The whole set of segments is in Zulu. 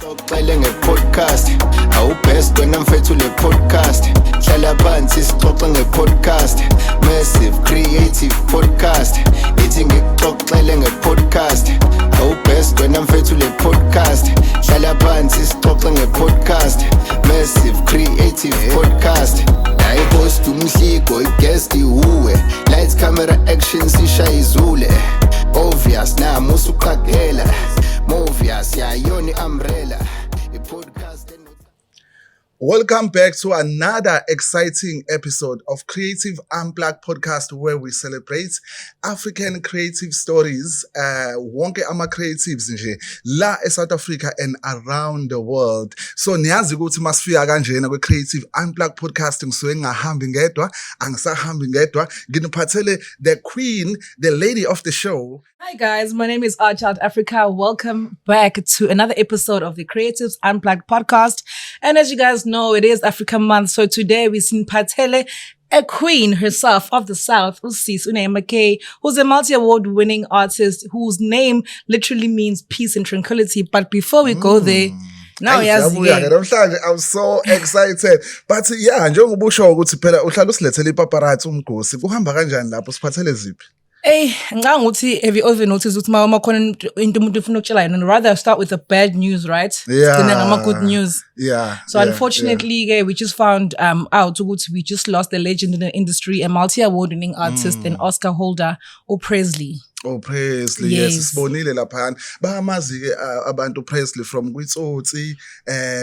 Xoxele nge-podcast awubest wena mfethu le podcast hlala phansi sixoxe nge-podcast massive creative podcast ithi ngikuxoxele nge-podcast awubest wena mfethu le podcast hlala phansi sixoxe nge-podcast massive creative podcast nayi host umhligo i-guest ihuwe lights camera action sisha izule obvious nami usuqagela Movias yayoni umbrella podcast. Welcome back to another exciting episode of Creative Unplugged podcast where we celebrate African creative stories. Wonke ama creatives nje la eSouth Africa and around the world. So niyazi ukuthi masifika kanjena kwe Creative Unplugged podcast ngisuke ngingahambi ngedwa, angisahambi ngedwa, nginiphathele the queen, the lady of the show. Hi guys, my name is Archild Africa. Welcome back to another episode of the Creatives Unplugged podcast. And as you guys know, it is Africa Month. So today we've seen Patele, a queen herself of the South, Usisi Unaimake, who's a multi-award winning artist whose name literally means peace and tranquility. But before we go there, now I'm so excited. But yeah, njengoba usho ukuthi phela uhlala usilethele ipaparazzi umgosi. Kuhamba kanjani lapho siphathele ziphi? Ngicanga ukuthi have you ever noticed ukuthi uma khona into umuntu ufuna ukutshela yena, and rather start with the bad news, right? Yeah. Then ngama good news. Yeah. So unfortunately, we just found out ukuthi we just lost a legend in the industry, a multi-award winning artist and Oscar holder, Presley. Presley, yes, sibonile laphana. Bayamazi ke abantu Presley from kwitsotsi,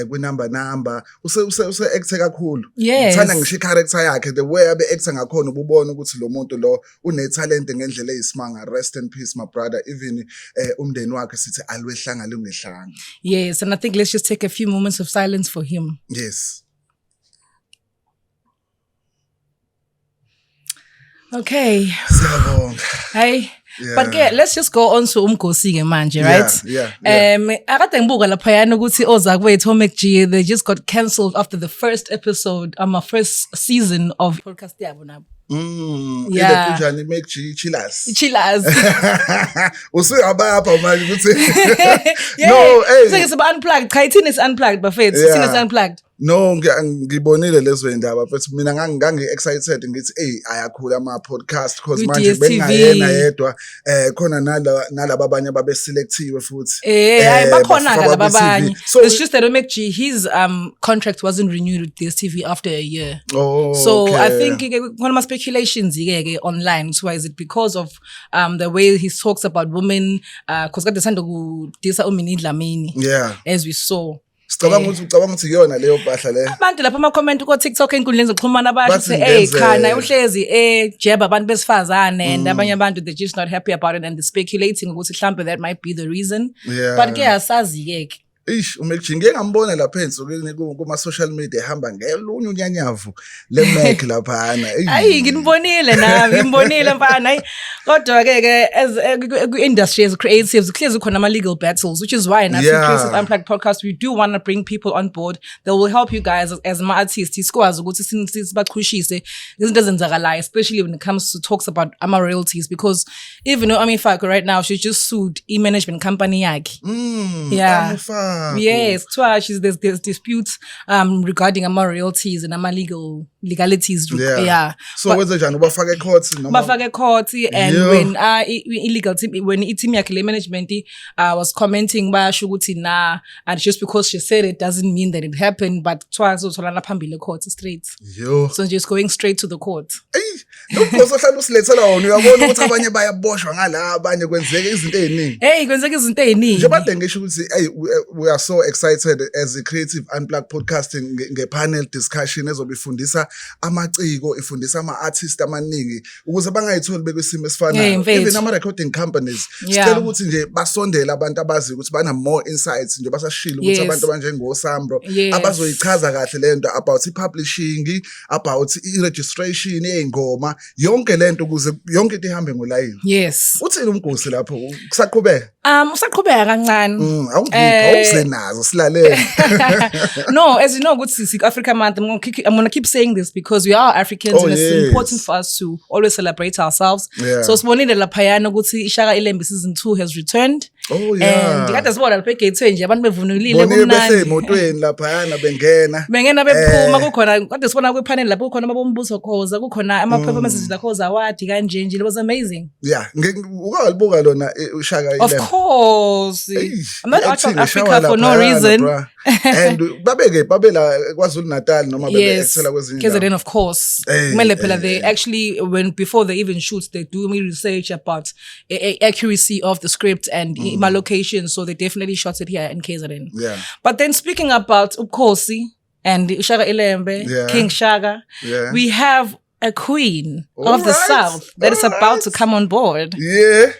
kwinumber. Use actor kakhulu. Yes. Ngithanda ngisho i-character yakhe, the way abe actor ngakhona ububona ukuthi lo muntu lo une talent ngendlela eyisimanga. Rest in peace my brother. Even umndeni wakhe sithi alwehlanga lungehlanga. Yes, and I think let's just take a few moments of silence for him. Yes. Okay. Siyabonga. Hey. Yeah. But let's just go on to umgosi ke manje, right? Yeah. Akade ngibuka laphayana ukuthi ozakwethu MacG, they just got cancelled after the first episode, first season of podcast yabo nabo. Yeah. Ile MacG Chillers. Usuyabapha manje ukuthi yeah. No, hey. So it's unplugged. Khaithini is unplugged buffet. Sina is unplugged. No, ngibonile lezo indaba futhi mina ngangi-excited ngithi ayakhula ama podcast because manje bengayena yedwa khona nalabo abanye ababe selectiwe futhi bakhona ke laba abanye. So it's just that MacG, his contract wasn't renewed with DStv after a year. So I think one of my speculations ke online, so is it because of the way he talks about women, because kade sanda kudisa uMinnie Dlamini, as we saw. Sicabanga ukuthi yona leyo mpahla le. Abantu lapha ama comment ko TikTok enkundleni zokuxhumana bathi cha naye uhlezi jeba abantu besifazane and abanye abantu they're just not happy about it and they're speculating ukuthi mhlambe that might be the reason. But ke asazi ke. uMacG ngeke ngambona lapha ensukeni kuma social media ehamba ngelunye unyanyavu leMac laphana. Hayi nginibonile nami ngimbonile mfana. Kodwa ke as industry as creatives clearly khona ama legal battles, which is why in Creative Unplugged podcast we do want to bring people on board that will help you guys as ma artists sikwazi ukuthi sibaqhushise izinto ezenzakalayo, especially when it comes to talks about ama royalties, because even though Amifako right now she just sued e-management company yakhe. Amifako. Yes, twice there's disputes regarding ama royalties and ama legalities. So whether njani ubafake court noma bafake court, and when illegal team, when team yakhe le management was commenting basho ukuthi and just because she said it doesn't mean that it happened, but twice utholana phambili court straight. So just going straight to the court. Lokho sohlala usilethela wona uyabona ukuthi abanye bayaboshwa ngala abanye kwenzeka izinto eziningi. Kwenzeka izinto eziningi. Nje bade ngisho ukuthi we are so excited as a Creative Unplugged podcasting nge-panel discussion ezobe ifundisa amaciko, ifundisa ama-artists amaningi ukuze bangayitholi bekwisimo esifanayo. Even ama-recording companies sicela ukuthi nje basondele abantu abazi ukuthi bana more insights nje basashilo ukuthi abantu abanjengoSambro abazoyichaza kahle lento about i-publishing, about i-registration yey'ngoma, yonke lento ukuze yonke into ihambe ngolayini. Uthini umgosi lapho kusaqhubeka? Usaqhubeka kancane. Awuzenazo silalele. No, as you know, good Africa Month, I'm gonna keep saying this because we are Africans and it's important for us to always celebrate ourselves. So Sibonile laphayana ukuthi Ishaka Ilembe season 2 has returned. Oh yeah. And kade sibona lapha egate nje abantu bevunulile kumnandi. kumnandi. Bese emotweni lapha bengena. Bengena bephuma kukhona kade sibona kwipanel lapho kukhona abombuso khoza kukhona ama performances la khoza award kanje nje. It was amazing. Yeah, ukalibuka lona uShaka ile. Of course. I'm not out of Africa for no reason. And babela KwaZulu Natal noma bebexela kwezinye indawo. KZN of course. Kumele phela they actually before they even shoot they do research about accuracy of the script and my location, so they definitely shot it here in KZN. Yeah. But then speaking about Ukhosi and Shaka Ilembe, King Shaka, we have a queen of the South that is about to come on board. Yeah.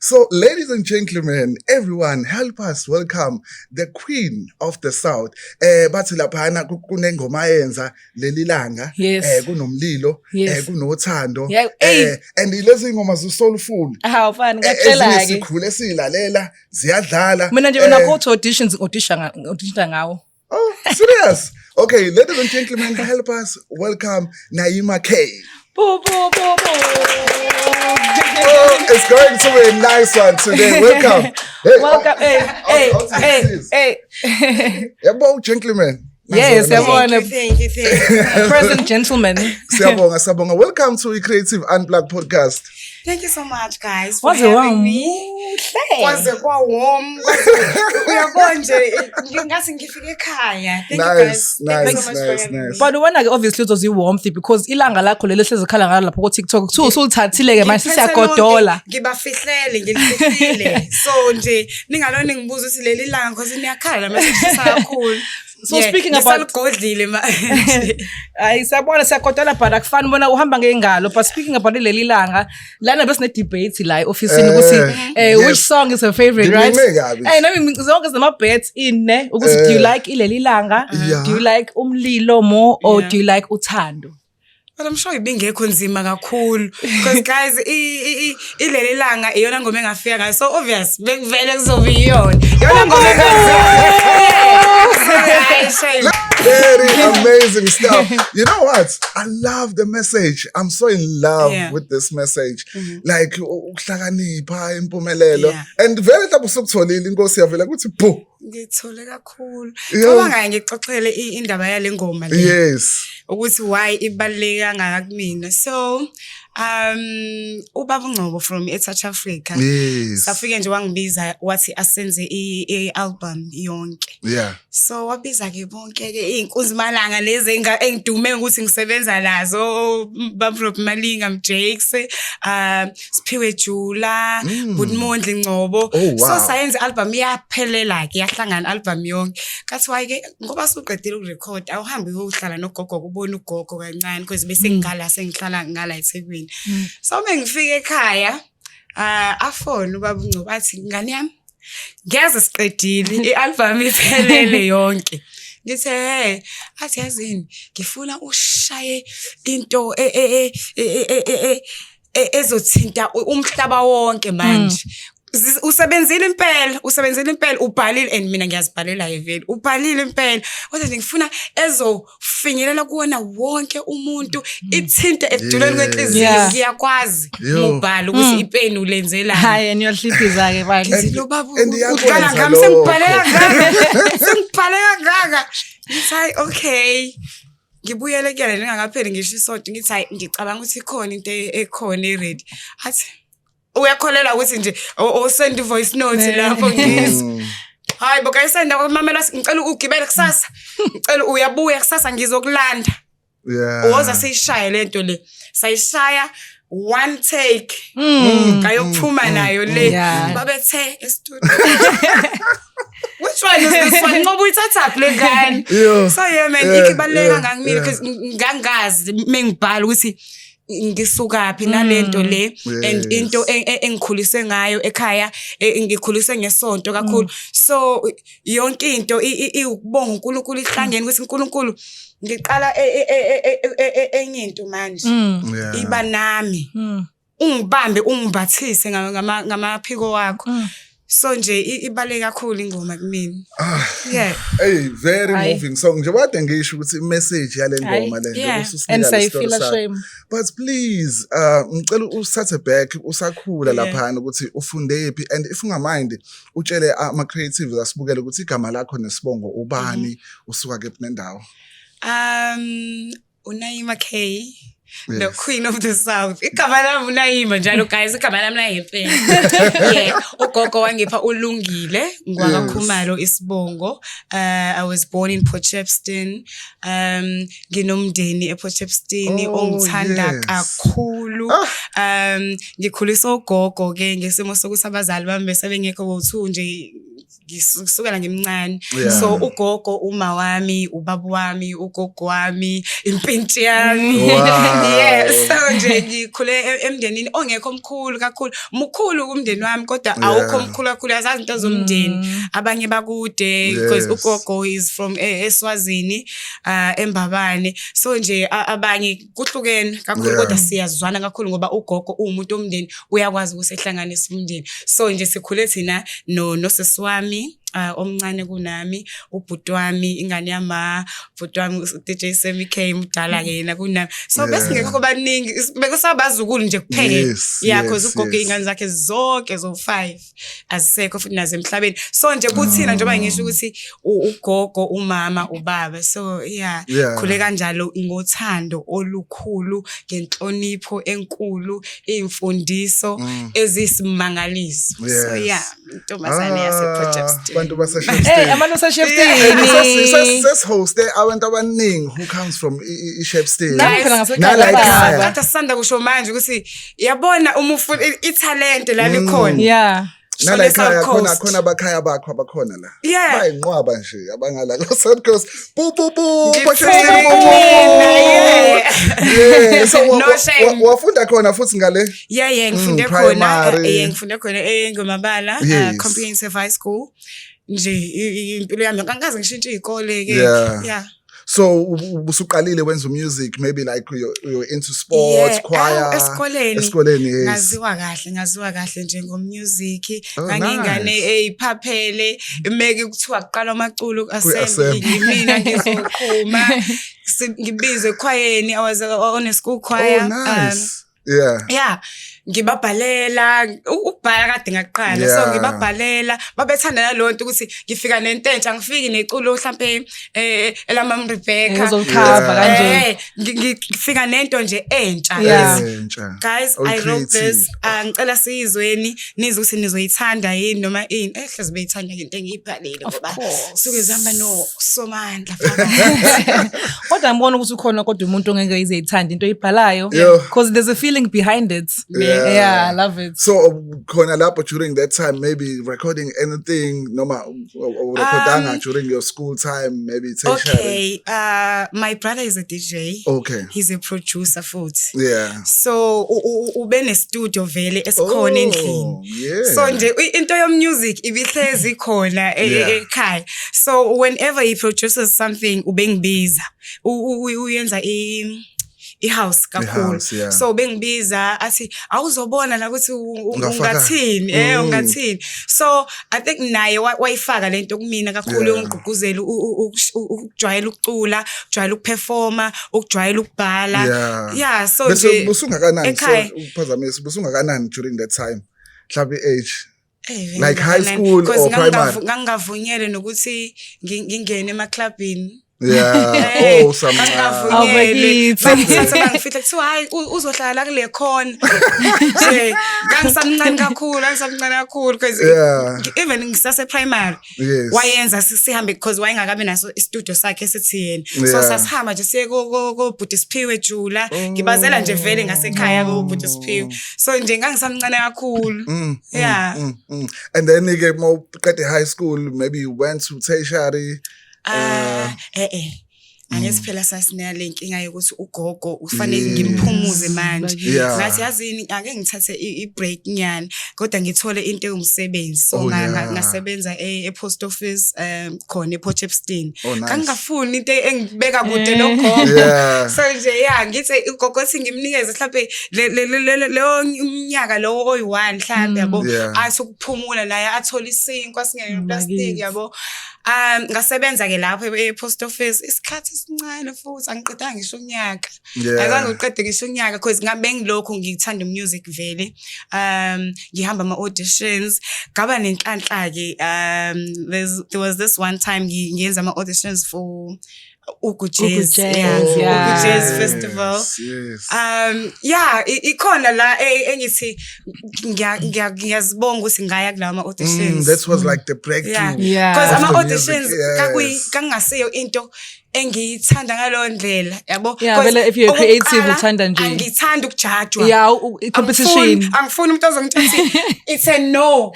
So, ladies and gentlemen, everyone, help us welcome the queen of the South. Bathi laphana kunengoma yenza leli langa, kunomlilo, kunothando, and lezi ngoma soulful. How fun ngiyacela ke. Sikhule silalela, ziyadlala. Mina nje nakho audition ngawo. Oh, serious? Okay, ladies and gentlemen, help us welcome Naima K. Boo, boo, boo, boo. Oh, it's going to be a nice one today. Welcome. Welcome. Hey. Yeah, gentlemen. Yes, thank you. Present gentlemen. Siyabonga. Welcome to the Creative Unplugged podcast. Thank you so much, guys, for having me. Kwaze kwa warm. Uyabona nje ngingase ngifike ekhaya. Thank you guys. Nice. But when obviously it was warmth because ilanga lakho leli hlezikhala ngalo lapho ku TikTok. Usulithathile ke manje siyagodola. Ngibafihlele. So nje ningalona ngibuza ukuthi leli langa because niyakhala manje kakhulu. So speaking about godlile manje. Ayisabona siyagodola but akufani bona uhamba ngengalo, but speaking about leli langa lana bese ne debate la officeini ukuthi which song is her favorite, right? Nami zonke zama bets ne ukuthi do you like ileli langa? Do you like umlilo more or do you like uthando? But I'm sure ibingekho nzima kakhulu because guys ileli langa iyona ngoma engafika ngayo, so obvious vele kuzoba iyona ngoma Very amazing stuff. You know what? I love the message. I'm so in love with this message. Like ukuhlakanipha impumelelo, and very lapho sokutholile inkosi yavela ukuthi bho ngithole kakhulu. Ngoba ngaye ngixoxele indaba yale ngoma le. Yes. Ukuthi why ibaluleke kangaka kumina. So ubaba Ngcobo from eSouth Africa. Yes. Safike nje wangibiza wathi asenze i-album yonke. Yeah. So wabiza ke bonke ke inkunzi malanga lezi engidume ukuthi ngisebenza nazo Bamfrop Malinga Mjakes, Siphiwe Jula, Budmondli Ngcobo. So sayenza album yaphelela ke yahlangana album yonke. Kathi waye ke ngoba suqedile ukurecord awuhambi uyohlala nogogo kubona ugogo kancane because bese ngala sengihlala ngala eThekwini. So mengifika ekhaya afona ubaba Ngcobo athi ngane yami ngiyazi siqedile ialbum iphelele yonke. Ngithe athi yazini ngifuna ushaye into ezothinta umhlaba wonke manje. Usebenzile impela ubhalile and mina ngiyazibhalela vele ubhalile impela kodwa nje ngifuna ezofinyelela kuona wonke umuntu ithinte ebudulweni kwenhliziyo ngiyakwazi ubhala ukuthi ipeni ulenzela hayi niyohliphiza ke bathi lo baba uqala ngami sengibhalela gaga ngithi okay ngibuyele kuyena ningakapheli ngisho isonto ngithi hayi ngicabanga ukuthi ikhona into ekhona eready athi uyakholela ukuthi nje send voice note lapho ngizwe hayi bokayisenda kwamamela ngicela ugibele kusasa ngicela uyabuya kusasa ngizokulanda uwoza seyishaya lento le sayishaya one take kayokuphuma nayo le babethe e-studio. Which one is this one? Ngoba uyithatha le ngane. So yeah man ikibaleka ngangimile because ngangazi mengibhala ukuthi ngisuka phi nalento le and into engikhulise ngayo ekhaya ngikhuliswe ngesonto kakhulu. So yonke into ukubonga uNkulunkulu ihlangene ukuthi uNkulunkulu ngiqala enye into manje iba nami ungibambe ungibathise ngamaphiko wakho. so nje ibaleke kakhulu ingoma kumina. Yeah. Hey, very Aye. moving song. Nje wade ngisho ukuthi i-message yale ngoma le Yeah. ususinika And le say story feel sakho. ashamed. But please, ngicela usathe back usakhula Yeah. laphana ukuthi ufundephi and if ungamind utshele ama-creatives asibukele ukuthi igama lakho nesibongo ubani usuka kephi nendawo. Unaima K. The Yes. Queen of the South. Igama lami uNaima njalo guys, igama lami la ngempela. Yeah, ugogo wangipha uLungile ngwakaKhumalo isibongo. I was born in Port Shepstone. Nginomndeni ePort Shepstone ongithanda yes. kakhulu. Ngikhuliswa ugogo ke ngesimo sokuthi abazali bami bese bengekho bo2 nje ngisukela ngimncane. Yeah. So ugogo uma wami, ubaba wami, ugogo wami, impinti yami. Wow. Yes, so nje ngikhule emndenini ongekho omkhulu kakhulu. Mkhulu kumndeni wami kodwa awukho omkhulu kakhulu yazazi into zomndeni. Abanye bakude because Yes. ugogo is from eSwazini, eMbabane. So nje abanye kuhlukene kakhulu Yeah. kodwa siyazwana kakhulu ngoba ugogo umuntu omndeni uyakwazi ukusehlanganisa umndeni. So nje sikhule thina nosisi wami omncane kunami, ubhuti wami, ingane yama, ubhuti wami DJ Semi K mdala ke yena kunami. So bese ngekho baningi bekusabazukulu nje kuphela. Yes, Yeah, yes, because ugogo yes. ingane zakhe zonke zo5 azisekho futhi nazo emhlabeni. So nje kuthina njengoba ngisho ukuthi ugogo, umama, ubaba. So yeah, Yeah. khule kanjalo ngothando olukhulu, ngenhlonipho enkulu, imfundiso ezisimangaliso. So Yes. yeah, intombazane yase-Project. Abantu base Hey, Shepstone. abantu baseshefini. Sesihoste abantu abaningi who comes from Shepstone. Nami phela ngasekhaya Nala kababa. ekhaya. Kade sisanda kusho manje ukuthi yabona uma ufuna italente la likhona. Yeah. Nala Shone ekhaya South Coast. khona abakhaya bakho abakhona la. Yeah. Bayinqwaba nje abangala ko South Coast. Bu Ngithemba bu. kumina, yeah. Yeah, so No shame. wafunda khona futhi ngale. Yeah, ngifunde khona. Primary. Ngifunde khona eNgomabala, Yes. Comprehensive High School. Nje impilo yami ngikaze ngishintshe izikole ke. Yeah. Yeah. So ubusuqalile wenza music maybe like you're into sports, choir. Esikoleni. Esikoleni, yes. Ngaziwa kahle njengomusic. Oh, Ngangingane nice. eyiphaphele, meke kuthiwa kuqala amaculo Kwi-assembly. mina ngizoqhuma. Ngibizwe ekhwayeni, I was on a school choir. Oh, nice. Yeah. Yeah, ngibabhalela ukubhala kade ngaqala. So Yeah. ngibabhalela babethanda nalonto ukuthi ngifika nento entsha, ngifiki neculo mhlambe elamam Rebecca. Uzokhava kanje. Ngifika nento nje entsha. Yeah. Entsha. Guys, Oh, I wrote this. creative. Ngicela sizweni nizwe ukuthi nizoyithanda yini noma ini. Hlezi beyithanda into engiyibhalile ngoba course. suke zihamba no Somandla phakathi. Kodwa ngibona ukuthi ukhona kodwa umuntu ongeke izeyithanda into oyibhalayo. Yeah. Because there's a feeling behind it. Yeah, I love it. So khona lapho during that time maybe recording anything noma recordanga during your school time maybe tertiary. Okay, my brother is a DJ. Okay. He's a producer futhi. Yeah. So ube ne studio vele esikhona endlini. Yeah. So nje into yo music ibihlezi khona ekhaya. So whenever he produces something ubengibiza. Uyenza i-house kakhulu. I-house, yeah. So bengibiza athi awuzobona la ukuthi Ungafaka. ungathini ungathini. So I think naye wayifaka lento kumina kakhulu Yeah. ungigqugquzela ukujwayela ukucula, ukujwayela ukuperforma, ukujwayela ukubhala. Yeah. Yeah, so Bese nje busungakanani ekhaya. so uphazamisa busungakanani during that time? Mhlawumbe age. Eh, Like high school because or primary? ngangavunyele nokuthi ngingene emaclubini. Yeah. Oh, some Abakithi. Bangifihla kuthiwa hayi uzohlala kule khona. Nje ngangisamncane kakhulu because Yeah. even ngisase primary Yes. wayenza sihambe because wayengakabe naso istudio sakhe esithi yena. So Yeah. sasihamba nje siye ko Bhuti Siphiwe Jula, ngibazela nje vele ngasekhaya ko Bhuti Siphiwe. So nje ngangisamncane kakhulu. Yeah. And then you get high school, maybe you went to tertiary. angithi phela sasine le nkinga yokuthi ugogo ufanele ngimphumuze manje Yeah. ngathi yazini ake ngithathe i-break nyana kodwa ngithole into eyumsebenzi so ngasebenza e-post office khona ePortchepston Nice. kangafuni into engibeka kude nogogo so nje ngithi ugogo ethi ngimnikeze mhlawumbe leyo umnyaka lo oyi1 mhlawumbe yabo athi ukuphumula naye athola isinkwa singene plastic yabo ngasebenza ke lapho e-post office isikhathi esincane futhi angiqedanga ngisho unyaka azange uqede ngisho unyaka because ngabe ngilokho ngithanda music vele ngihamba ama auditions ngaba nenhlanhla ke there was this one time ngiyenza ama auditions for Ugu Jazz Festival. Ikhona la engithi ngiyazibonga ukuthi ngaya kulama auditions. That was like the breakthrough. Because ama auditions kangasiyo into engiyithanda ngalo ndlela yabo because if you're creative uthanda nje angithanda ukujudgwa competition angifuni umuntu ozongithi it's a no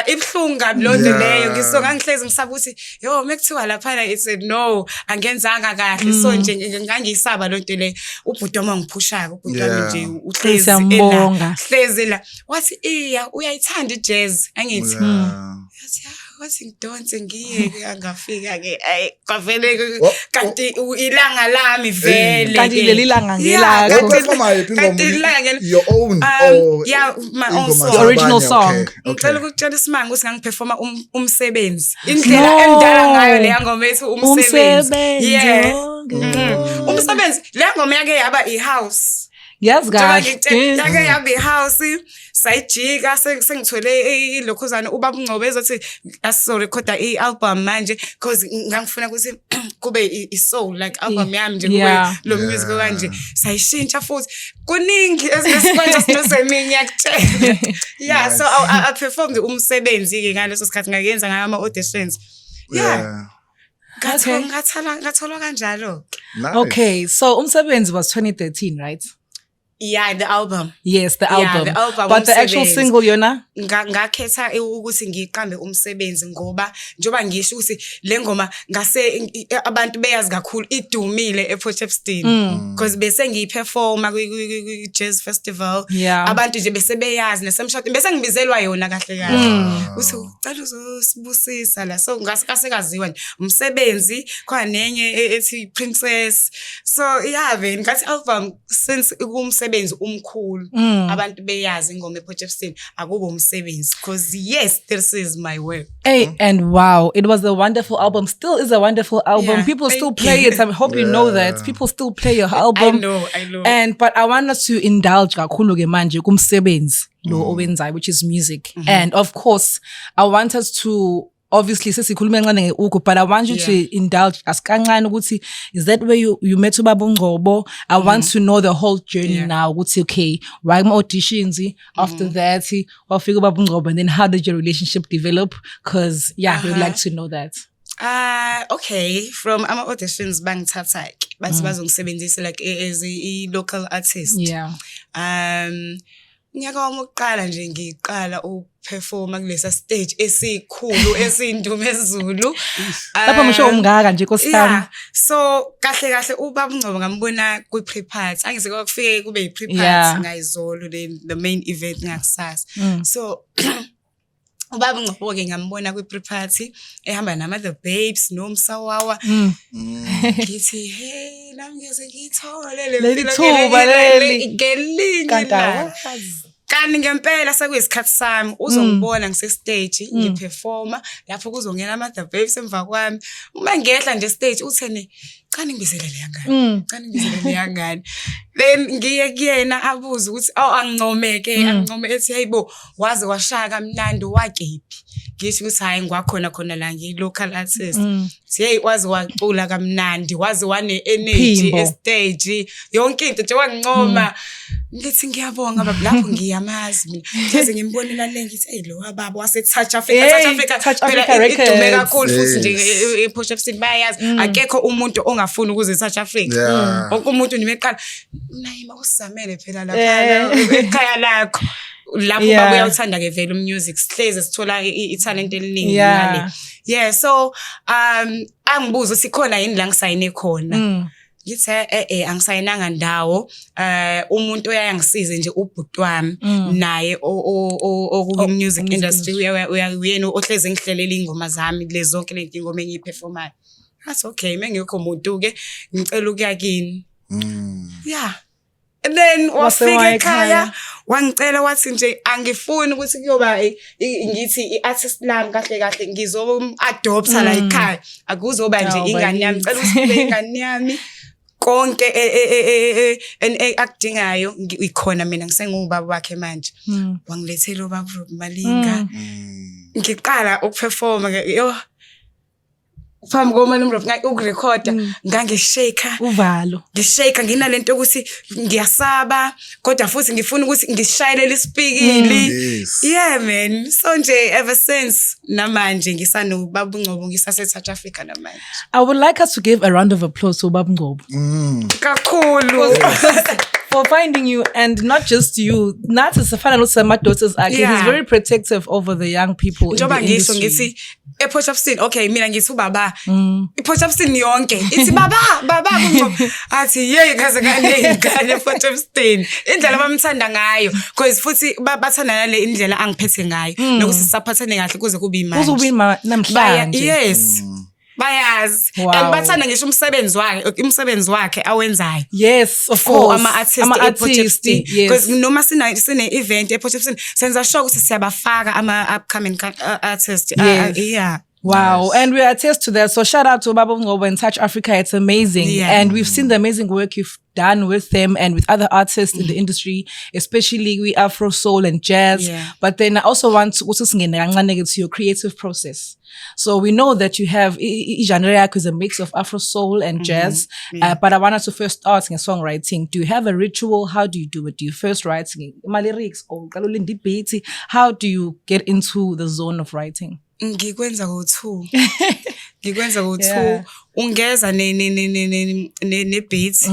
ibhlungu ngabi lo nto leyo ngisoka ngihlezi ngisaba ukuthi yo mekuthiwa lapha it's a no angenzanga kahle so nje ngangiyisaba lo nto le ubhuti wami ngiphusha ubhuti wami nje uhlezi la wathi uyayithanda ijazz angithi wathi ngidonse ngiye angafika ke kwavele kanti ilanga lami vele kanti leli langa ngelakho kanti ilanga your own my own song the original song ngicela ukutshela isimanga ukuthi ngangiperforma umsebenzi indlela endala ngayo le ngoma ethi umsebenzi umsebenzi le ngoma yake yaba ihouse yes guys yake yaba ihouse sayijika sengithole ilokhuzana ubaba uNgcobo ezothi asizorekhoda i-album manje because ngangifuna ukuthi kube i-soul like album yami nje kube lo music kanje sayishintsha futhi kuningi esikwenza sinosemini yakutshela so I performed umsebenzi ke ngaleso sikhathi ngayenza ngayo ama auditions ngathola kanjalo okay so umsebenzi was 2013 right the album. Yes, the album. The album. But the actual single yona? Ngakhetha ukuthi ngiqambe umsebenzi ngoba njoba ngisho ukuthi le ngoma ngase abantu beyazi kakhulu idumile ePortchepston because bese ngiyiperforma kwi jazz festival abantu nje bese beyazi nasemshado bese ngibizelwa yona kahle kahle uthi ucela uzosibusisa la so ngasekaziwa nje umsebenzi khona nenye ethi Princess so veni ngathi album since umsebenzi umkhulu abantu beyazi ingoma ePortchepston akubo umsebenzi because yes this is my work and wow it was a wonderful album still is a wonderful album people still play it I hope you know that people still play your album I know and but I want us to indulge kakhulu ke manje kumsebenzi lo owenzayo which is music and of course I want us to obviously sesikhuluma encane ngeuku but I want you to indulge as kancane ukuthi is that where you met ubaba uNgcobo I want to know the whole journey now ukuthi okay why my auditions after that wafika ubaba uNgcobo and then how did your relationship develop because we'd like to know that okay from ama auditions bangithatha bathi bazongisebenzisa like as a local artist Nyaka wami uqala nje ngiqala uperforma kulesa stage esikhulu esindume ezulu lapho ngisho umngaka nje nkosana so kahle ubaba uNgcobo ngambona ku pre-party angize kwakufike kube i pre-party ngayizolo the main event ngakusasa so ubaba uNgcobo ke ngambona ku pre-party ehamba nama the babes nomsawawa ngithi hey nami ngeze ngithole le thuba leli ngelinga kanti ngempela sekuyisikhathi sami uzongibona ngise stage ngiperforma lapho kuzongena ama the babes emva kwami uma ngehla nje stage uthene cani ngibizelele yangani then ngiye kuyena abuza ukuthi angincome ethi hayibo waze washaya kamnandi wakephi ngisho ukuthi hayi ngwakhona la ngiyi-local artist hey waze wacula kamnandi waze wane energy estage yonke into nje wangincoma ngithi ngiyabonga baba lapho ngiyamazi mina pheze ngimbonela le ngithi hey lo baba wase South Africa phela idume kakhulu futhi nje ePortchepston bayazi akekho umuntu ongafuni ukuze South Africa wonke umuntu nimeqala naye makusamele phela lapha ekhaya lakho lapho baba uyawuthanda ke vele umusic sihleze sithola italent eliningi ngale so angibuza sikhona yini la ngisayine khona ngithi angisayinanga ndawo umuntu oyangisize nje ubhuti wami naye okuku music industry uyena ohleze ngihlelela ingoma zami lezo zonke lezi ingoma engiyiperformayo that's okay mengekho umuntu ke ngicela ukuya kini and then wafika ekhaya wangicela wathi nje angifuni ukuthi kuyoba ngithi iartist lami kahle ngizo-adopta la ekhaya akuzoba nje ingane yami ngicela ukuthi ingane yami konke akudingayo ikhona mina ngisengubaba wakhe manje wangilethela ubaba Malinga ngiqala ukuperforma phambi komani umrof ukurekhoda ngangishake uvalo ngishake nginalento ukuthi ngiyasaba kodwa futhi ngifuna ukuthi ngishayelele isipikili man so nje ever since namanje ngisanobaba Ngcobo ngisase South Africa namanje. I would like us to give a round of applause to Baba Ngcobo kakhulu for finding you, and not just you. Not as a fan of my daughters are. He's very protective over the young people in the industry. Port Shepstone, okay, mina ngithi ubaba Port Shepstone yonke ithi baba Ngcobo athi kaze ngane Port Shepstone indlela bamthanda ngayo because futhi bathanda nale indlela angiphethe ngayo nokuthi sisaphathane kahle kuze kube imanje kuzobe namhlanje yes bayazi and bathanda ngisho umsebenzi wakhe awenzayo of course ama-artist because noma sine event ePort Shepstone senza sure ukuthi siyabafaka ama-upcoming artists Wow, and we attest to that. So shout out to Baba Ngcobo and Touch Africa. It's amazing. And we've seen the amazing work you've done with them and with other artists in the industry, especially with Afro soul and jazz. But then I also want to to your creative process. So we know that you have genre is a mix of Afro soul and jazz. But I wanted to first start in songwriting. Do you have a ritual? How do you do it? Do you first write my lyrics or how do you get into the zone of writing? Ngikwenza go-2 ungeza ne beats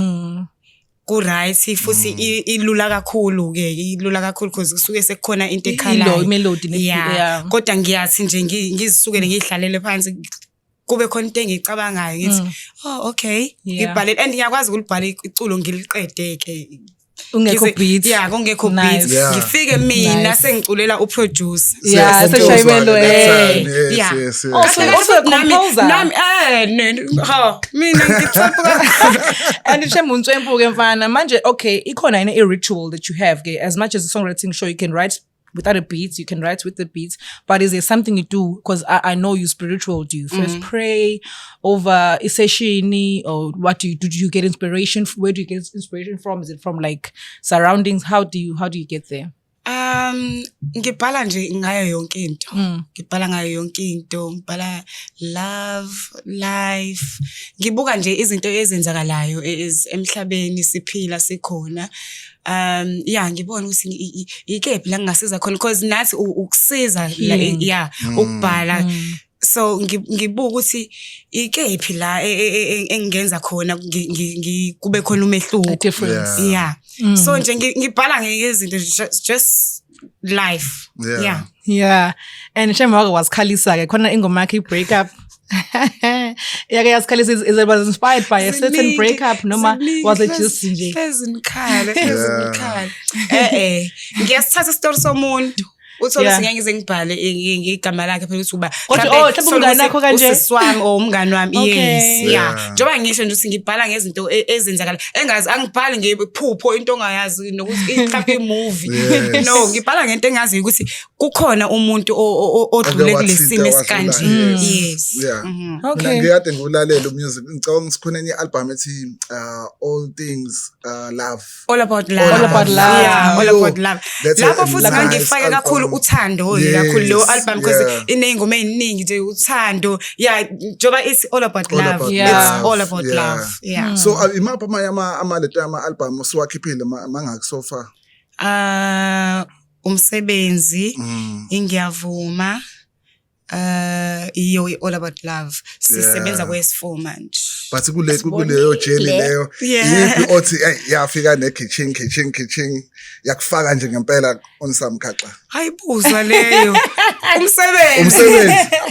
ku-right futhi ilula kakhulu because kusuke sekukhona into ekhalayo melody kodwa ngiyathi nje ngizisukele ngihlalele phansi kube khona into engicabangayo ngithi okay ngibhalele and ngiyakwazi ukulibhala iculo ngiliqedeke ungekho beats kungekho beats ngifike mina sengiculela uproducer seshayimelo also composer mina ngithopa and ishemuntu empuke mfana manje okay ikhona a ritual that you have as much as a songwriting show you can write without a beat, you can write with the beats, but is there something you do? Because I know you spiritual. Do you first pray over a session, or what do you do? Do you get inspiration? Where do you get inspiration from? Is it from like surroundings? How do you get there? Ngibhala nje ngayo yonke into. Ngibhala ngayo yonke into, ngibhala love, life. Ngibuka nje izinto ezenzakalayo emhlabeni siphila sikhona. Ngibona ukuthi ikephi la ngasiza khona because nathi ukusiza ukubhala. So ngibuka ukuthi ikephi la engenza khona kube khona umehluko. Difference. So nje ngibhala ngezinto just life. And Shemaga was Khalisa ke khona ingoma yakhe break up. Khalisa is it was inspired by a certain breakup noma was it just nje? Ngiyasithatha story somuntu uthola ngeke ngize ngibhale igama lakhe phela ukuthi uba umngane wakho kanje usiswami or umngane wami njoba ngisho nje ukuthi ngibhala ngezinto ezenzakala engazi angibhali ngephupho into ongayazi nokuthi mhlawumbe imovie no ngibhala ngento engazi ukuthi kukhona umuntu odlule kulesimo esikanje ngiyade ngulalela umusic ngicabanga sikhona enye album ethi all things love all about love lapho futhi ngangifaka kakhulu uthando kakhulu lo album because ineyingoma eziningi nje uthando njoba it's all about love it's all about love so imapha ama-letter ama-album siwakhiphile mangaki so far umsebenzi ingiyavuma iyo All About Love sisebenza kwesi4 manje. But kuleyo journey leyo yipi othi yafika kitchen yakufaka nje ngempela onsamkhaxa. Hayibuzwa leyo. Umsebenzi.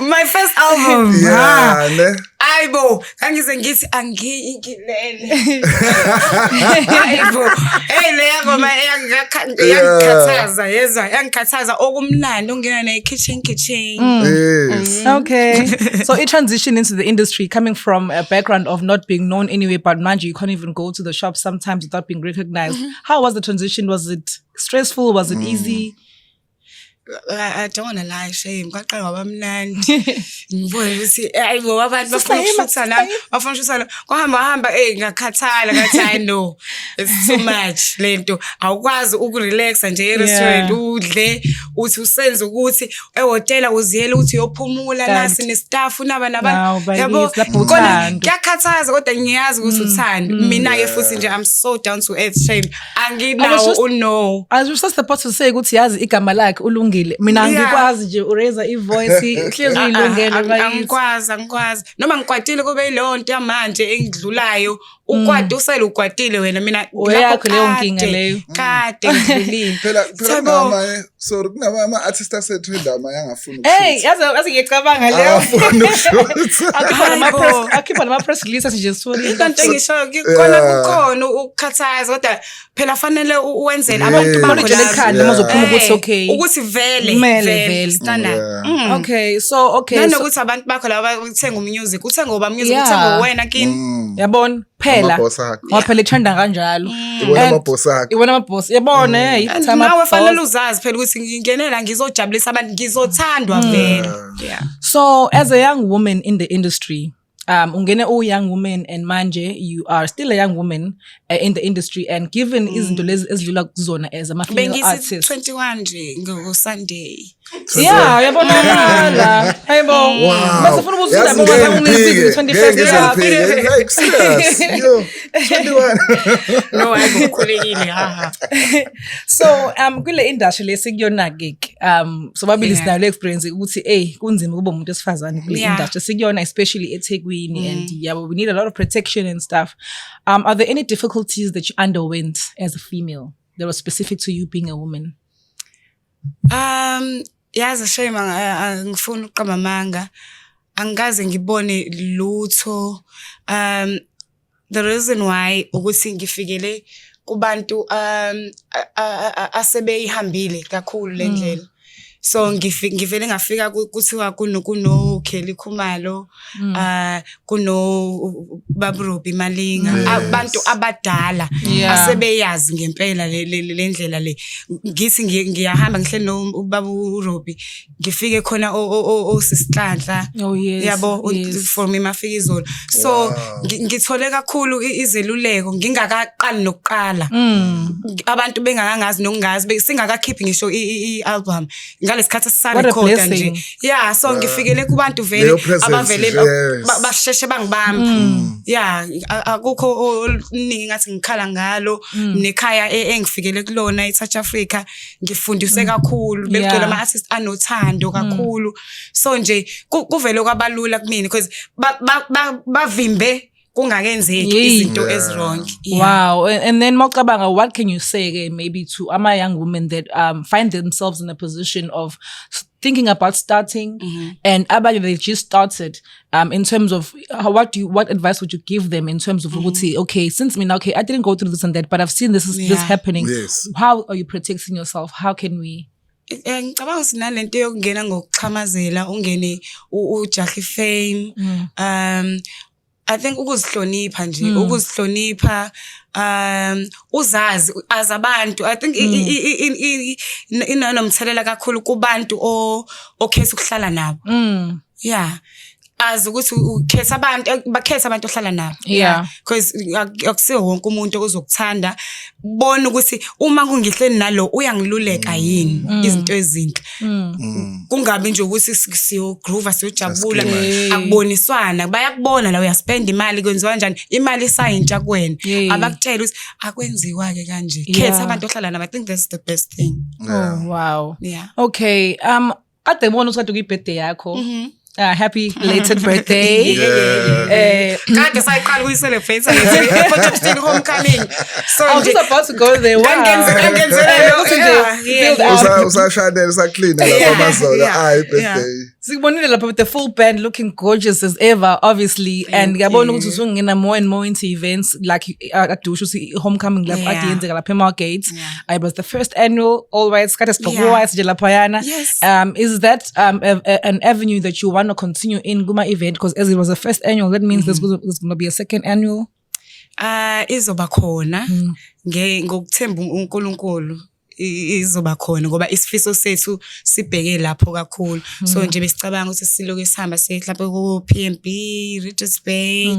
My first album. Yeah, ne? Ayibo, kangize ngithi angiyilele. Ayibo, leya ngoma yangikhathaza yezwa, yangikhathaza okumnandi ongena ne kitchen. Yes. Okay. So it transitioned into the industry coming from a background of not being known anyway, but mind you can't even go to the shop sometimes without being recognized. How was the transition? Was it stressful? Was it easy? I don't want to lie, shame. Kwaqala kwaba mnandi. Ngibona ukuthi ayibo abantu bafuna ukushutha kwahamba ngakhathala ngathi I know it's too much lento. Awukwazi ukurelaxa nje e-restaurant udle uthi usenze ukuthi ehotela uziyela uthi uyophumula nasi nestaff unaba nabantu. Yabo khona ngiyakhathaza kodwa ngiyazi ukuthi uthanda. Mina ke futhi nje I'm so down to earth, shame. Anginawo no. I was just about to say ukuthi yazi igama lakhe ulungile. Mina ngikwazi nje uraise ivoice hlezi uyilungele angikwazi noma ngikwatile kube ilonto yamanje engidlulayo ukwadi usele ukwatile wena mina yakho leyo nkinga leyo kade ngidlulile phela mama sorry kunama artist asethu ama yangafuni yazi ngiyacabanga leyo akhipha nama press release nje sifuni into engisho kukhona ukukhathaza kodwa phela fanele uwenzele abantu bakho lekhanda mazophuma ukuthi okay ukuthi vele standard okay so nanokuthi abantu bakho laba uthenga umusic uthenga ngoba music uthenga wena kini yabona phela waphela ethanda kanjalo ibona amaboss yabona nawe fanele uzazi phela ukuthi ngingenela ngizojabulisa abantu ngizothandwa vele so as a young woman in the industry ungene young woman and manje you are still a young woman in the industry and given izinto lezi ezidlula kuzona as a female artist 21 nje ngo Sunday yabonakala hayibo bese ufuna ukuzula ngoba ungizizwe 21 yo 21 no ayikukhulekile so kule industry lesikuyona ke so babili sinayo le experience ukuthi kunzima kuba umuntu esifazane kule industry sikuyona especially eThekwini and we need a lot of protection and stuff. Are there any difficulties that you underwent as a female that were specific to you being a woman? Yazi shame ngifuna uqamba amanga angikaze ngibone lutho the reason why ukuthi ngifikele kubantu asebeyihambile kakhulu lendlela so ngivele ngafika kuthiwa kuno Kelly Khumalo kuno Babrobi Malinga abantu abadala asebeyazi ngempela lendlela le ngithi ngiyahamba ngihle no Babu Robi ngifike khona osisihlahla yabo for me mafika izolo so ngithole kakhulu izeluleko ngingakaqali nokuqala abantu bengakangazi nokungazi singakakhiphi ngisho i-album lesikhathi sisarecorda nje so ngifikele kubantu vele abavele basheshe bangibamba akukho oningi ngathi ngikhala ngalo nekhaya engifikele kulona eSouth Africa ngifundise kakhulu begcwele ama artists anothando kakhulu so nje kuvele kwabalula kumina because bavimbe kungakenzeki izinto ezwrong. Wow. And then Mokabanga, what can you say maybe to young women that find themselves in a position of thinking about starting and abanye they just started in terms of what advice would you give them in terms of okay since I didn't go through this and that but I've seen this happening. Yes. How are you protecting yourself? How can we ngicabanga sinalento yokungena ngokuchamazela ungene uJackie Fame I think ukuzihlonipha nje ukuzihlonipha uzazi azabantu I think inomthelela kakhulu kubantu okhetha ukuhlala nabo as ukuthi ukhetha abantu ohlala nabo because akusiwo wonke umuntu ozokuthanda bona ukuthi uma kungihleni nalo uyangiluleka yini izinto ezinhle kungabi nje ukuthi siyo groove siyojabula akuboniswana bayakubona la uyaspend imali kwenziwa kanjani imali isayintsha kuwena abakutshela ukuthi akwenziwa ke kanje khetha abantu ohlala nabo I think that's the best thing. Oh wow. Okay kade ngibona ukuthi kade birthday yakho. Happy belated birthday. Kade sayiqala ukuyi-celebrate nge-14 homecoming. So I was just about to go there. Wow. Usashadela usaclean lapha amazola birthday. Sikubonile lapha with the full band looking gorgeous as ever, obviously. And ngiyabona ukuthi usungena more and more into events like akudusho homecoming lapha adiyenzeka lapha eMargate. It was the first annual All White Skate White nje laphayana. Is that an avenue that you want to continue in Guma event? Because as it was the first annual, that means there's going to be a second annual. Izoba khona ngokuthemba uNkulunkulu izoba khona ngoba isifiso sethu sibheke lapho kakhulu. So nje besicabanga ukuthi siloke sihamba sehlapha ku PNB, Richards Bay,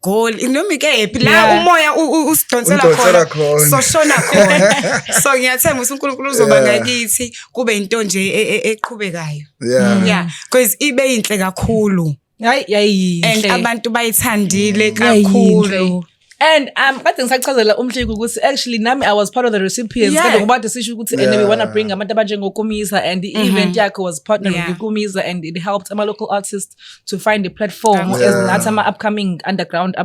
Goal noma ikephi la umoya usidonsela khona. So shona khona. So ngiyathemba ukuthi uNkulunkulu uzoba ngakithi kube into nje eqhubekayo. Yeah, because ibe yinhle kakhulu. Hayi and abantu bayithandile kakhulu. And kade ngisachazela umhleki ukuthi actually nami I was part of the recipients kade ngoba desisho ukuthi and we want to bring abantu abanjengoKumisa and the event yakho was partnering with Kumisa and it helped ama local artists to find a platform as nathi ama upcoming underground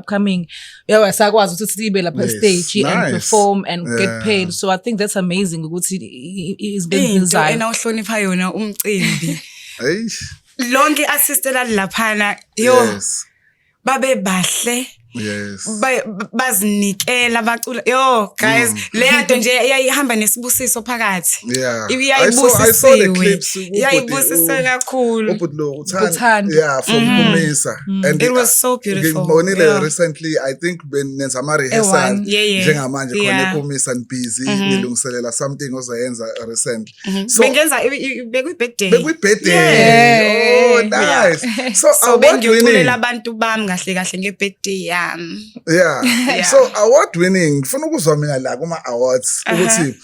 sakwazi ukuthi sibe lapha stage and perform and get paid. So I think that's amazing ukuthi is being designed. Ena uhlonipha yona umcimbi. Lonke assistela laphana babe bahle. Bazinikela bacula guys le nto nje iyayihamba nesibusiso phakathi iyayibusisa kakhulu uthanda from Kumisa and it was so beautiful. Ngibonile recently I think benenza ama rehearsal njengamanje khona eKumisa busy ngilungiselela something ozayenza recently so bengenza birthday nice so bengiyoculela abantu bami kahle kahle ngebirthday yami. So award winning ngifuna ukuzwa mina la kuma awards ukuthi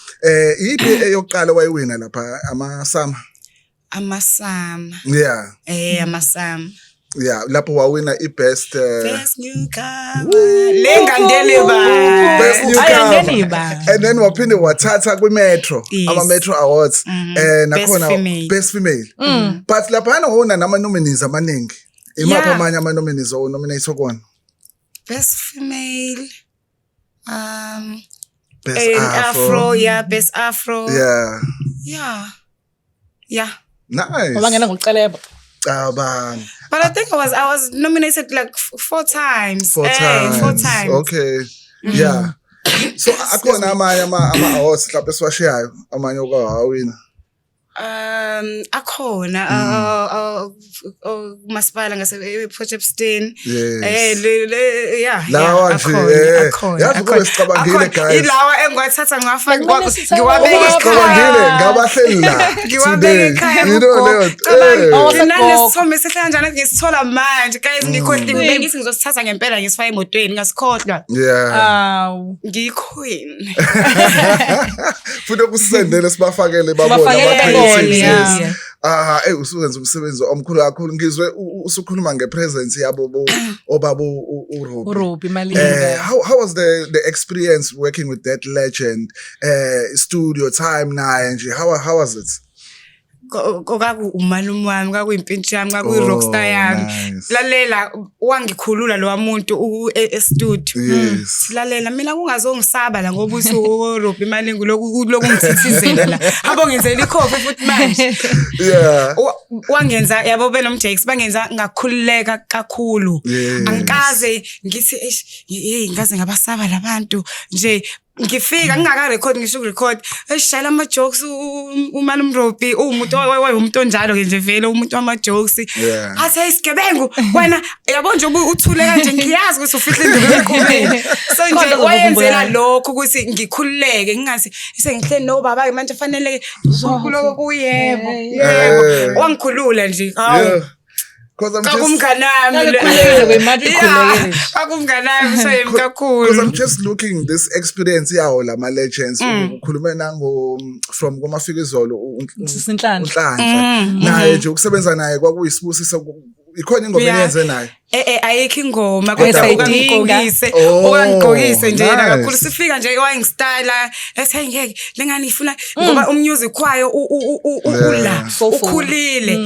yipi eyokuqala wayiwina lapha amasama amasama lapho wawina best newcomer lengandeleba best newcomer and then waphinde wathatha kwimetro ama metro awards nakhona best female but lapha wona nama nominees amaningi imapha amanye ama nominees o nominate okona best female best Afro best Afro nice wabangena ngokuceleba but I think I was nominated like 4 times. Okay so akhona amanye ama awards mhlawumbe siwashiyayo amanye okawawina akhona umasipala ngase Potchefstroom lawa nje yazi kube sicabangile guys ilawa engwathatha ngafaka ngiwabeke sicabangile ngabahleli la ngiwabeke ekhaya nesithombe sehle kanjani ngisithola manje guys ngikhohliwe bengithi ngizosithatha ngempela ngisifaya emotweni ngasikhohlwa ngiyiqueen futhi kusendele sibafakele babona usuwenza umsebenzi omkhulu kakhulu ngizwe usukhuluma ngepresence yabo obabo uRobi Malinga. How was the experience working with that legend studio time naye nje how was it? Umalume wami kwakuyimpintshi yami kwakuyi-rockstar yami lalela wangikhulula lo muntu e-studio silalela mina kungazongisaba la ngoba uthi uRobi Malinga lokungithithizela la habo ngenzela ikhofi futhi manje wangenza yabo benomJakes bangenza ngakhululeka kakhulu angikaze ngithi ngaze ngabasaba labantu nje ngifika ngingaka-record ngisho ukurecord eshayela ama-jokes uMalume Robi umuntu umuntu onjalo ke nje vele umuntu wama-jokes athi isigebengu wena yabo nje uthule kanje ngiyazi ukuthi ufihla induku ekhuleni so nje wayenzela lokho ukuthi ngikhululeke ngingathi sengihleli nobaba-ke manje fanele kuloko kuyebo wangikhulula nje hawu because I'm just looking this experience yawo lama legends ukukhuluma nango from komafikizolo uNhlanhla naye nje ukusebenza naye kwakuyisibusiso ikhona ingoma Yeah. enyenze nayo. Ayikho ingoma Kodwa kodwa sayidinga. ukangigqokise nje Nice. kakhulu sifika nje wayengistyle ethi ngeke lengane ifuna ngoba umusic kwayo ula Soulful. ukhulile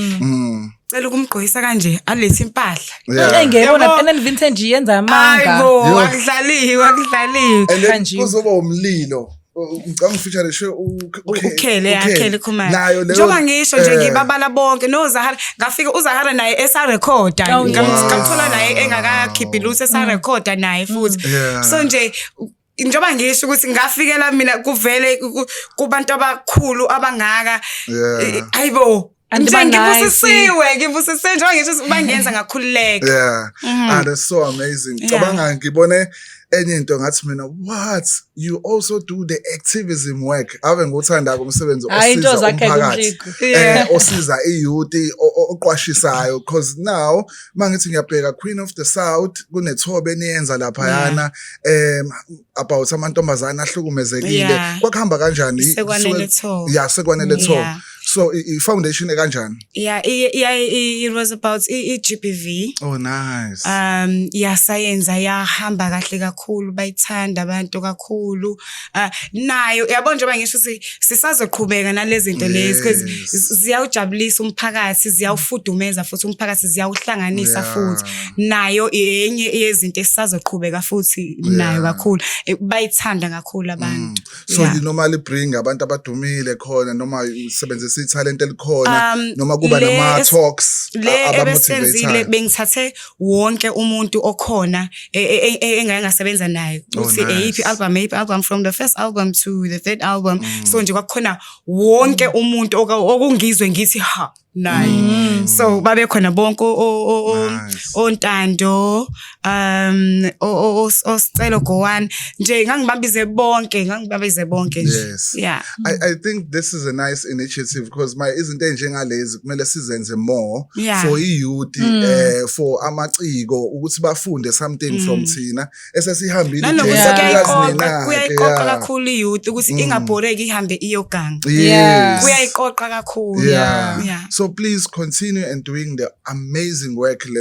cela ukumgqokisa kanje alethi impahla Yeah. engiyibona Yabo. and then vintage yenza amanga hayibo Yo. akudlaliwe And then Kanjiwe. kuzoba umlilo. Ngicabanga ufeature show ukhele yakhele khumani nayo leyo njengoba ngisho nje ngibabala bonke noZahara ngafika uZahara naye esarekhoda Oh, ngamthola naye engakakhiphi lutho esarekhoda naye futhi Yeah. so nje njengoba ngisho ukuthi ngafikela mina kuvele kubantu abakhulu abangaka Yeah. hayibo And nje ba-nice. ngibusisiwe njengoba ngisho ukuthi bangenza ngakhululeka Yeah. That's so amazing. Yeah. Cabanga ngibone enye into ngathi mina what you also do the activism work. Ave ngothanda umsebenzi Hayi, into osiza zakhe umphakathi. kumshiko. Yeah. Osiza iyouth oqwashisayo because now mangithi ngiyabheka Queen of the South kunethobe eniyenza lapha yana about amantombazana ahlukumezekile. Yeah. Kwakuhamba kanjani? Sekwanele Thobe. Yeah, sekwanele Thobe. Yeah. So i foundation ekanjani? yeah it was about GBV. Oh nice. Yasayenza yahamba kahle kakhulu bayithanda abantu kakhulu nayo yabona njengoba ngisho sisazoqhubeka nalezi zinto lezi because ziyawujabulisa umphakathi ziyawufudumeza futhi umphakathi ziyawuhlanganisa futhi nayo enye yezinto esisazoqhubeka futhi nayo kakhulu bayithanda kakhulu abantu. So you normally bring abantu abadumile khona noma usebenzisa italent elikhona noma kuba nama talks abasenzile bengithathe wonke umuntu okhona engasebenza naye uthi eyiphi album from the first album to the third album so nje kwakhona wonke umuntu okungizwe ngithi ha naye so babe khona bonke ontando osicelo gowan nje ngangibambize bonke nje. Yes. Yeah. I think this is a nice initiative because my izinto enjengalezi kumele sizenze more Yeah. for youth for amaciko ukuthi bafunde something from thina esesihambile nanokuthi kuyayiqoqa kakhulu youth ukuthi ingabhoreki ihambe iyoganga Yes. kuyayiqoqa kakhulu. Yeah. So please continue and doing the amazing work le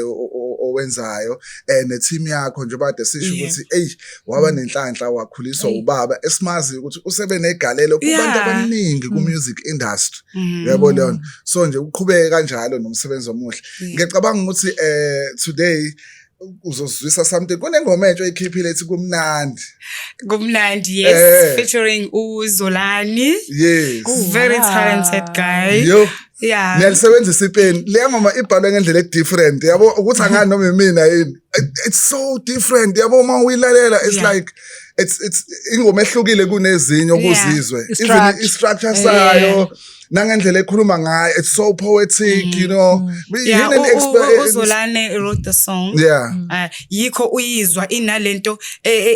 owenzayo and team yakho nje bade sisho ukuthi waba nenhlanhla wakhuliswa ubaba esimazi ukuthi usebe negalelo kubantu abaningi ku music industry. Yabo leyo. So nje uqhubeke kanjalo nomsebenzi omuhle. Ngicabanga ukuthi today uzozwisa something kunengoma entsha ekhiphile ethi kumnandi. Yes, featuring uZolani. Yes. Very talented guy. Yo. Yeah. Niyalisebenzisa ipeni le ngoma ibhalwe ngendlela different yabo ukuthi angani noma mina yini it's so different yabo uma uyilalela it's like it's ingoma ehlukile kunezinye okuzizwe even i-structure sayo nangendlela ekhuluma ngayo it's so poetic you know uZolani wrote the song. Yikho uyizwa inalento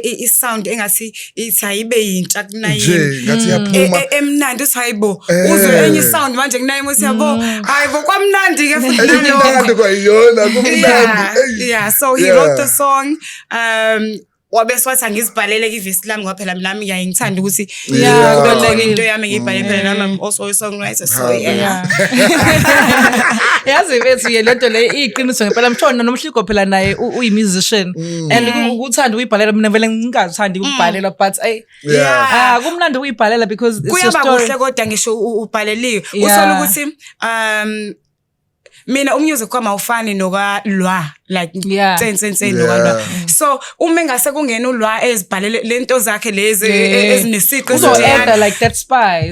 i-sound engathi ithi ayibe yintsha kunayini ngathi yaphuma emnandi uthi hayibo uzwe enye sound manje kunayimi uthi yabo hayibo kwamnandi ke futhi nalokho kwayona kumnandi. Yeah, so he wrote the song wabese wathi angizibhalele ivesi lami ngoba phela nami ngiyayithanda ukuthi into yami ngiyibhale phela nami I'm also a songwriter so yazi bethu lento le iqiniso ngempela mthona nomhliko phela naye uyi-musician and ukuthanda uyibhalela mina vele ngingazithandi ukubhalela but kumnandi uyibhalela because it's your story. Kuyaba kuhle kodwa ngisho ubhaleliwe usola ukuthi mina umusic kwama ufani nokalwa like tsense nokalwa so uma engase kungena ulwa ezibhalele lento zakhe lezi ezinesiqo uzoenda like that spice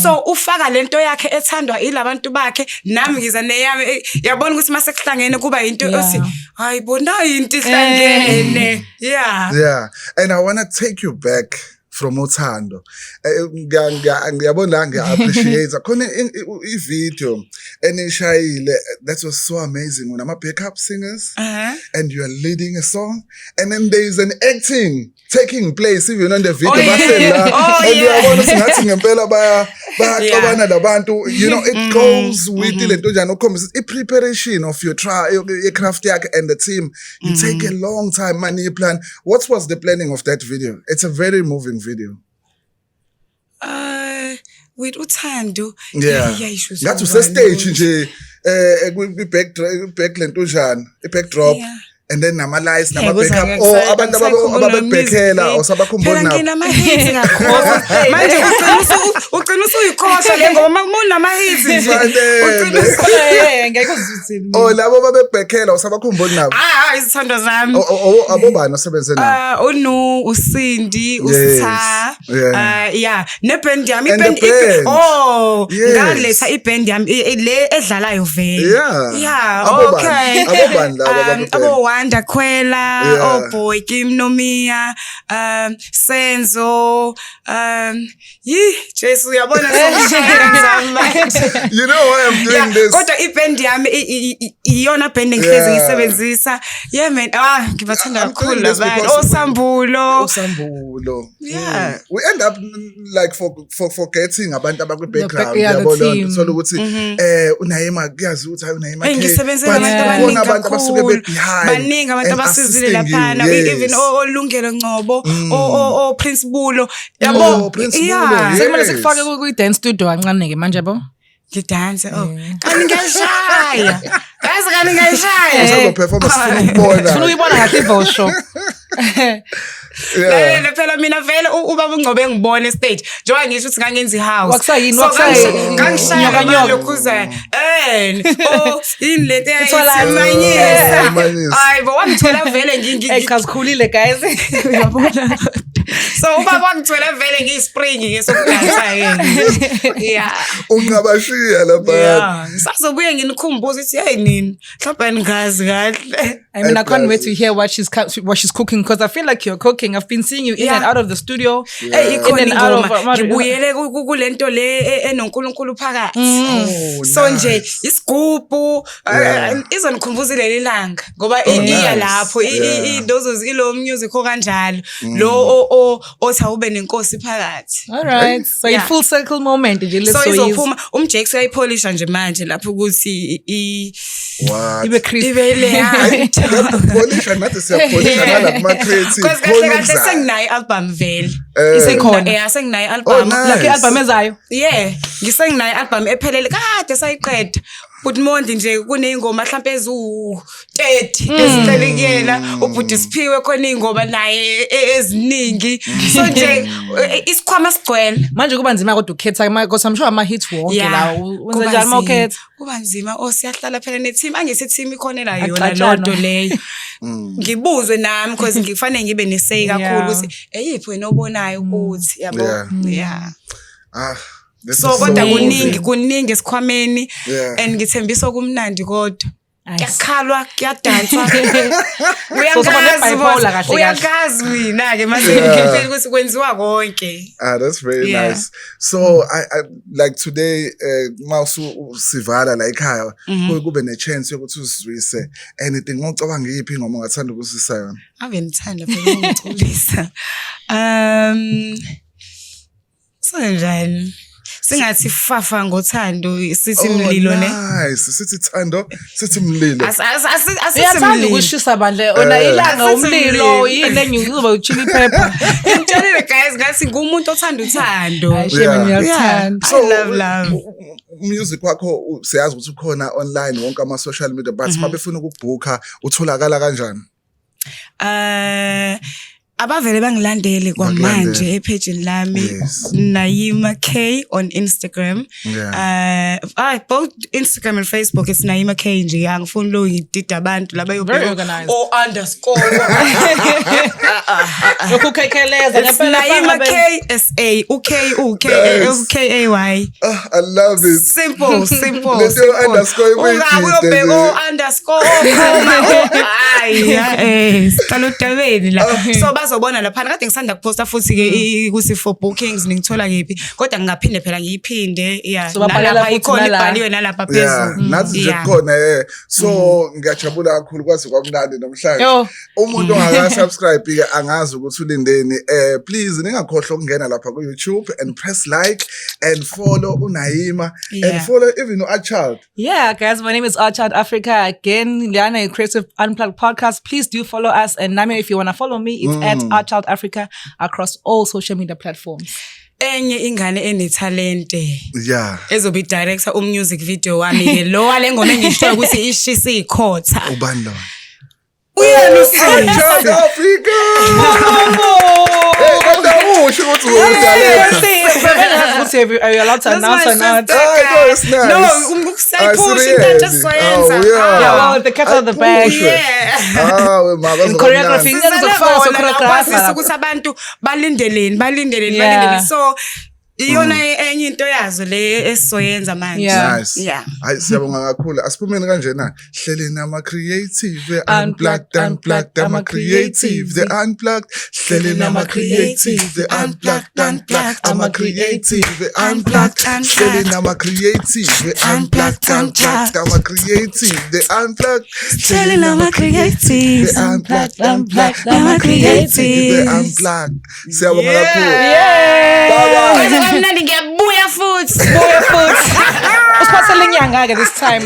so ufaka lento yakhe ethandwa ilabantu bakhe nami ngiza neyami yabona ukuthi mase kuhlangene kuba into othi hayibona into ihlangene. Yeah, and I want to take you back from uthando ngiyabona ngiappreciate khona i-video enishayile that was so amazing when ama backup singers and you are leading a song and then there is an acting taking place even on the video basela and uyabona singathi ngempela bayaqabana labantu you know it goes with lento njani okhombisa i-preparation of your craft yakhe and the team you take a long time money plan. What was the planning of that video? It's a very moving video. With uthando ngathi usestage nje backland unjani i-backdrop Yeah. and then nama-lights Hey, nama-backup kuze or abantu ngisakhumbula ababekubhekela music. or sabakhumbula Phela nabo nginama-hits kakhulu. Manje ugcina usuyikhohlwa le ngoma uma unama-hits nje. Ugcina Ngeke uzwisile. or labo ababekubhekela or sabakhumbula nabo izithondo zami. abobani osebenze nabo UNu, uSindi, uSitha. yeah. Yeah, neband yami And the iband band. Yes. ngaletha iband yami le edlalayo vele. Yeah. Yeah, Abobani? okay. Abobani labo abakubheka? Abo Wanda Khwela, Yeah. Boy Kim Nomia, Senzo, Jesu uyabona You know why I'm doing this? kodwa iband yami iyona band engihlezi ngiyisebenzisa. Yeah man, ngibathanda I'm kakhulu doing this labantu. because Osambulo. Usambulo. Yeah. We end up like forgetting abantu abakwi-background. Yeah, the Yabo leyo team. nto. Thola ukuthi unayima kuyazi ukuthi hayi unayima Ngisebenzele abantu khona abaningi abantu abasuke kakhulu. be-behind Baningi abantu and abasizile assisting you. laphana. Yes. Even oLungelo Ngcobo, o Prince Bulo. Oh, Prince Bulo, yeah. Sekumele sikufake kwi-dance studio kancane-ke manje yabo. Ngidanse. Kanti ngiyashaya. Yazi kanti ngiyashaya. Usazoperforma sifuna ukubona. Funa uyibona kahle i-voice show. Yeah. Lalela phela mina vele ubaba uNgcobo engibona stage njengoba ngisho ukuthi ngangenza ihouse Wakusayini, So, wakusayini. ngangishaya Nyoka, nyoka. lokhuza yini lento Ithola- ayimanyisa Manyisa. hayibo wangithola vele Hey, cha sikhulile guys. uyabona so ubaba wangithola vele ngiyispring ngesokudansa yini yeah Ungabashiya lapha. yeah sazobuye nginikhumbuza ukuthi hey nini mhlawumbe ningazi kahle I mean, I can't wait to hear what she's cooking because I feel like you're cooking. I've been seeing you in Yeah. and out of the studio. Hey ikhona In and out of ingoma ngibuyele kulento le enoNkulunkulu phakathi Oh, so nice. nje isigubhu Yeah. izonikhumbuza leli langa ngoba iya nice. lapho Yeah. ilo music okanjalo lo othi awube nenkosi phakathi All right. So Yeah. a full circle moment. Did you so listen? izophuma umJax uyayipolisha nje manje lapho ukuthi What? Ibe crisp. ibele Polisha nathi siyapolisha nala kuma-creative. Because kahle kahle senginayo i-album vele Isekhona. yeah senginayo Oh, i-album nice. Like i-album ezayo. yeah ngisenginayo i-album ephelele kade sayiqeda but Mondi nje kuneyingoma mhlawumbe ezu-30 ezihlele kuyena ubhuti Siphiwe khona iy'ngoma naye eziningi so nje isikhwama sigcwele Manje kuba nzima kodwa ukhetha because I'm sure ama-hits wonke lawo. Wenza kuba njani uma nzima. ukhetha? Kuba nzima siyahlala phela ne-team angise-team ikhonela yona Axatshana. lonto leyo ngibuzwe nami because ngifanele ngibe ne-say kakhulu Yeah. ukuthi eyiphi wena obonayo ukuthi yabo Yeah. yeah This so is kodwa moving. kuningi esikhwameni Yeah. and ngithembisa okumnandi kodwa Nice. kuyakhalwa kuyadanswa So soba ne-bipolar kahle kahle. uyakazi mina-ke mase Yeah. ngikhiphile ukuthi kwenziwa konke That's very Yeah. nice. So I like today mawusivala la ekhaya kube ne-chance yokuthi uzizwise anything ngocabanga yiphi ingoma ongathanda ukusisa yona. ave ngithanda phela ukungiculisa senjani singathi fafa ngothando sithi mlilo ne Nice. Sithi thando, sithi mlilo. Uyathanda ukushisa bandle ona ilanga Asithi umlilo mlilo. yini enye uzoba uchili pepper. ngitshela guys ngathi ngumuntu othanda uthando Hayi shame Yeah. ngiyathanda. I love Music wakho siyazi ukuthi ukhona online wonke ama-social media but mabefuna ukubhukha utholakala kanjani? abavele bangilandele kwamanje epageni lami Yes. Naima K on Instagram both Instagram and Facebook it's Naima K nje angifuni lo ngidida abantu laba Very organized. __ Ukukhekeleza It's Naima K SA UKAY I love it. simple Let simple your underscore ungabuyobheka underscore siqala udabeni la so bazobona laphana kade ngisanda kuphosta futhi ke ukuthi for bookings ningithola kephi kodwa ngingaphinde phela ngiyiphinde yeah So babhalela nalapha futhi ikhona nala. ibhaliwe nalapha Yeah, phezulu nathi nje Yeah. kukhona so ngiyajabula kakhulu kwazi kwamnandi namhlanje. Yo. Umuntu ongaka-subscribe ke angazi ukuthi ulindeni please ningakhohlwa ukungena lapha ku YouTube and press like and follow uNaima and Yeah. follow even uAchild. Yeah, guys, my name is Archard Africa. Again, Liana, a Creative Unplugged podcast. Please do follow us. And Nami, if you want to follow me, it's at Archard Africa across all social media platforms. enye ingane enetalente Yeah. ezobe director music video wami ke lo wale ngoma engisho ukuthi ishisa ikhotha Ubani lo? uyalusini South Africa. Hey, kodwa usho ukuthi Are you allowed to announce or not? Oh, it's nice. No, ukusayipusha into just soyenza. Yeah, well, the cat of the bag. Yeah. In choreography, Bafisa ukuthi abantu balindeleni. So iyona enye into yazo le esizoyenza manje. Yeah. Nice. Yeah. Hayi siyabonga kakhulu. Asiphumeni kanjena. Hleleni ama creative, unplugged, ama creative, the unplugged. Hleleni ama creative, the unplugged, ama creative, the unplugged. Hleleni ama creative, the unplugged, ama creative, the unplugged. Hleleni ama creative, the unplugged, ama creative, the unplugged. Siyabonga kakhulu. Yay! Mnandi ngiyabuya futhi. Usiphathele inyanga ke this time.